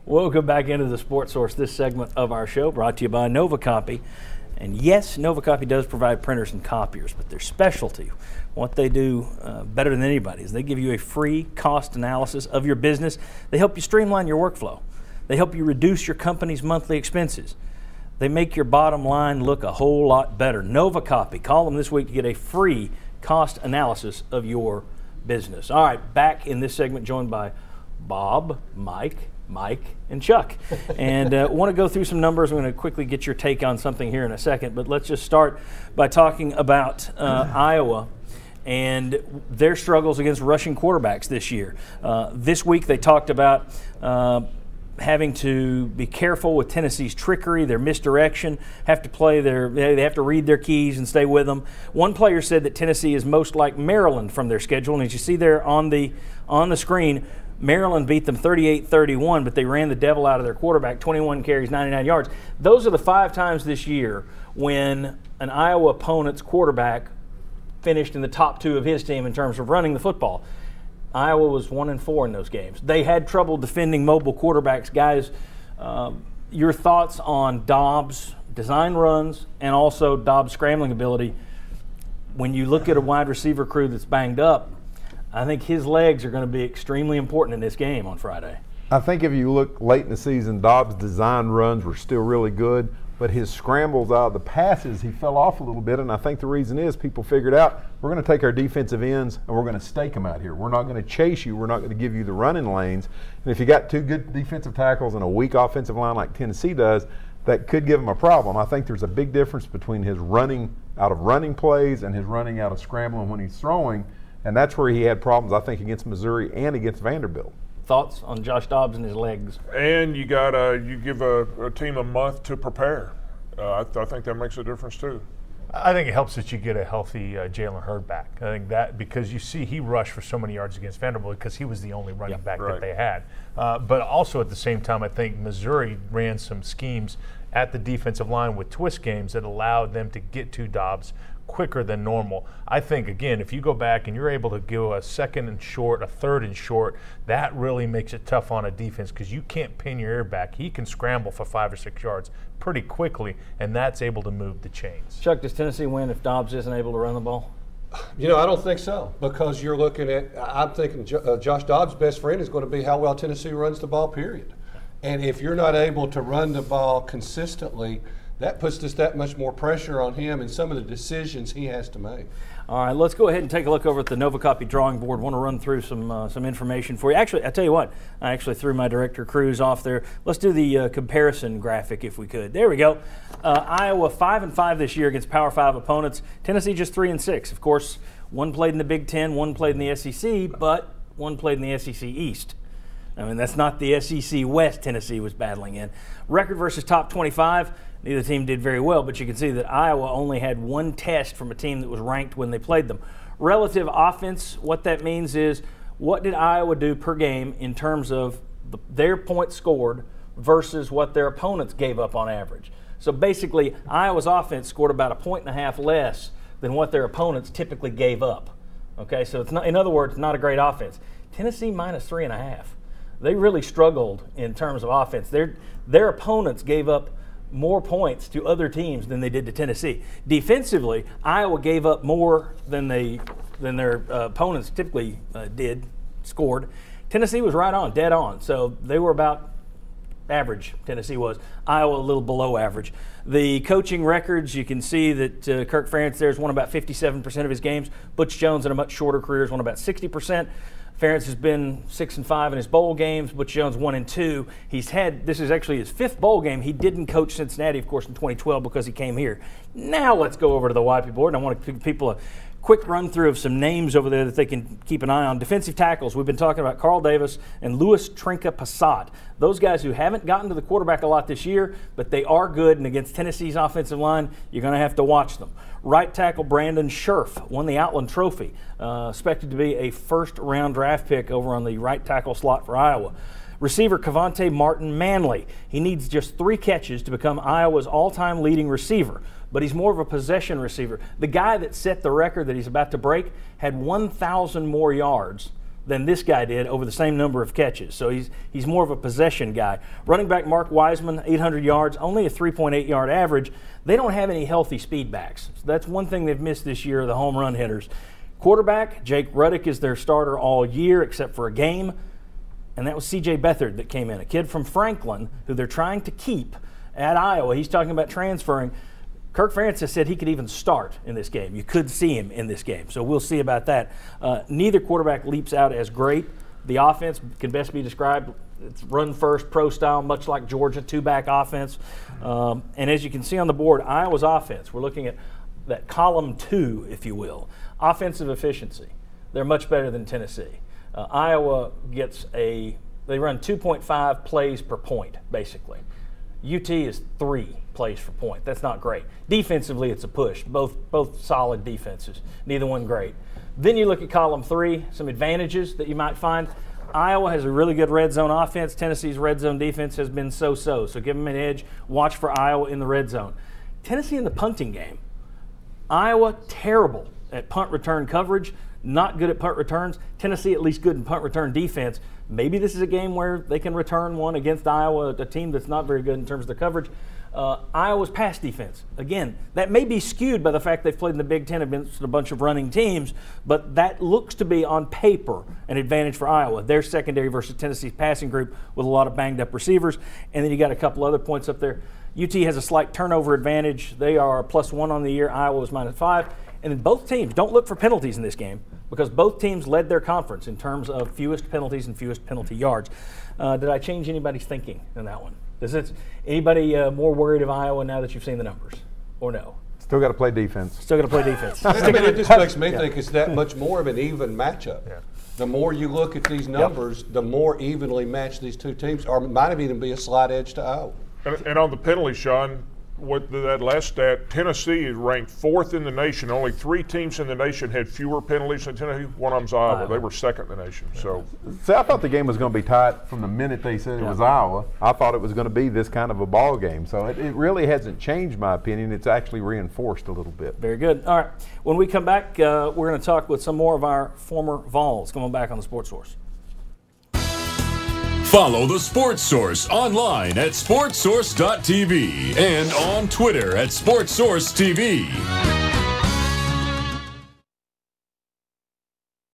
Welcome back into the Sports Source. This segment of our show brought to you by NovaCopy. And yes, NovaCopy does provide printers and copiers, but their specialty, what they do better than anybody, is they give you a free cost analysis of your business. They help you streamline your workflow. They help you reduce your company's monthly expenses. They make your bottom line look a whole lot better. NovaCopy. Call them this week to get a free cost analysis of your business. All right, back in this segment, joined by Bob, Mike, and Chuck. And want to go through some numbers. I'm going to quickly get your take on something here in a second, but let's just start by talking about Iowa and their struggles against rushing quarterbacks this year. This week they talked about having to be careful with Tennessee's trickery, their misdirection, they have to read their keys and stay with them. One player said that Tennessee is most like Maryland from their schedule, and as you see there on the screen, Maryland beat them 38-31, but they ran the devil out of their quarterback, 21 carries, 99 yards. Those are the 5 times this year when an Iowa opponent's quarterback finished in the top 2 of his team in terms of running the football. Iowa was 1-4 in those games. They had trouble defending mobile quarterbacks. Guys, your thoughts on Dobbs' design runs and also Dobbs' scrambling ability. When you look at a wide receiver crew that's banged up, I think his legs are going to be extremely important in this game on Friday. I think if you look late in the season, Dobbs' design runs were still really good, but his scrambles out of the passes, he fell off a little bit, and I think the reason is people figured out we're going to take our defensive ends and we're going to stake them out here. We're not going to chase you. We're not going to give you the running lanes. And if you got 2 good defensive tackles and a weak offensive line like Tennessee does, that could give him a problem. I think there's a big difference between his running out of running plays and his running out of scrambling when he's throwing. And that's where he had problems, I think, against Missouri and against Vanderbilt. Thoughts on Josh Dobbs and his legs? And you give a team a month to prepare. I think that makes a difference too. I think it helps that you get a healthy Jalen Hurd back. I think that because you see he rushed for so many yards against Vanderbilt because he was the only running back that they had. But also at the same time, I think Missouri ran some schemes at the defensive line with twist games that allowed them to get to Dobbs quicker than normal. I think, again, if you go back and you're able to go a second and short, a third and short, that really makes it tough on a defense because you can't pin your ear back. He can scramble for 5 or 6 yards pretty quickly, and that's able to move the chains. Chuck, does Tennessee win if Dobbs isn't able to run the ball? You know, I don't think so because you're looking at – I'm thinking Josh Dobbs' best friend is going to be how well Tennessee runs the ball, period. And if you're not able to run the ball consistently, that puts just that much more pressure on him and some of the decisions he has to make. All right, let's go ahead and take a look over at the NovaCopy drawing board. Want to run through some information for you. Actually, I tell you what, I actually threw my director Cruz off there. Let's do the comparison graphic if we could. There we go. Iowa 5-5 this year against Power 5 opponents. Tennessee just 3-6. Of course, one played in the Big Ten, one played in the SEC, but one played in the SEC East. I mean, that's not the SEC West Tennessee was battling in. Record versus top 25. Neither team did very well, but you can see that Iowa only had 1 test from a team that was ranked when they played them. Relative offense, what that means is what did Iowa do per game in terms of their points scored versus what their opponents gave up on average. So basically, Iowa's offense scored about 1.5 points less than what their opponents typically gave up. Okay, so it's not, in other words, not a great offense. Tennessee minus 3.5. They really struggled in terms of offense. Their opponents gave up more points to other teams than they did to Tennessee. Defensively, Iowa gave up more than their opponents typically scored. Tennessee was right on, dead on. So they were about average, Tennessee was. Iowa a little below average. The coaching records, you can see that Kirk Ferentz there has won about 57% of his games. Butch Jones in a much shorter career has won about 60%. Ferentz has been 6-5 in his bowl games. Butch Jones 1-2. This is actually his 5th bowl game. He didn't coach Cincinnati, of course, in 2012 because he came here. Now let's go over to the YP board, and I want to give people a quick run through of some names over there that they can keep an eye on. Defensive tackles, we've been talking about Carl Davis and Louis Trinca-Passat. Those guys who haven't gotten to the quarterback a lot this year, but they are good, and against Tennessee's offensive line, you're going to have to watch them. Right tackle Brandon Scherf won the Outland Trophy, expected to be a first-round draft pick over on the right tackle slot for Iowa. Receiver Cavante Martin Manley. He needs just 3 catches to become Iowa's all-time leading receiver, but he's more of a possession receiver. The guy that set the record that he's about to break had 1,000 more yards than this guy did over the same number of catches. So he's more of a possession guy. Running back Mark Wiseman, 800 yards, only a 3.8 yard average. They don't have any healthy speed backs. So that's one thing they've missed this year, the home run hitters. Quarterback, Jake Ruddick is their starter all year except for a game. And that was C.J. Beathard that came in, a kid from Franklin who they're trying to keep at Iowa. He's talking about transferring. Kirk Francis said he could even start in this game. You could see him in this game, so we'll see about that. Neither quarterback leaps out as great. The offense can best be described, it's run first, pro style, much like Georgia, two-back offense. And as you can see on the board, Iowa's offense, we're looking at that column 2, if you will, offensive efficiency. They're much better than Tennessee. Iowa they run 2.5 plays per point, basically. UT is 3 plays per point. That's not great. Defensively, it's a push. Both solid defenses. Neither one great. Then you look at column 3, some advantages that you might find. Iowa has a really good red zone offense. Tennessee's red zone defense has been so-so. So give them an edge. Watch for Iowa in the red zone. Tennessee in the punting game. Iowa, terrible at punt return coverage. Not good at punt returns. Tennessee at least good in punt return defense. Maybe this is a game where they can return one against Iowa, a team that's not very good in terms of the coverage. Iowa's pass defense, again, that may be skewed by the fact they've played in the Big Ten against a bunch of running teams, but that looks to be on paper an advantage for Iowa. Their secondary versus Tennessee's passing group with a lot of banged up receivers. And then you got a couple other points up there. UT has a slight turnover advantage. They are +1 on the year. Iowa is -5. And then both teams, don't look for penalties in this game because both teams led their conference in terms of fewest penalties and fewest penalty yards. Did I change anybody's thinking in that one? Is anybody more worried of Iowa now that you've seen the numbers, or no? Still got to play defense. Still got to play defense. I mean, it just makes me think it's that much more of an even matchup. Yeah. The more you look at these numbers, the more evenly matched these two teams are. Might even be a slight edge to Iowa. And on the penalty, Sean, that last stat, Tennessee is ranked 4th in the nation. Only 3 teams in the nation had fewer penalties than Tennessee. One of them's Iowa. They were 2nd in the nation. So, see, I thought the game was going to be tight from the minute they said it was Iowa. I thought it was going to be this kind of a ball game. So it really hasn't changed my opinion. It's actually reinforced a little bit. Very good. All right. When we come back, we're going to talk with some more of our former Vols. Coming back on the Sports Source. Follow the Sports Source online at sportsource.tv and on Twitter at SportsSourceTV.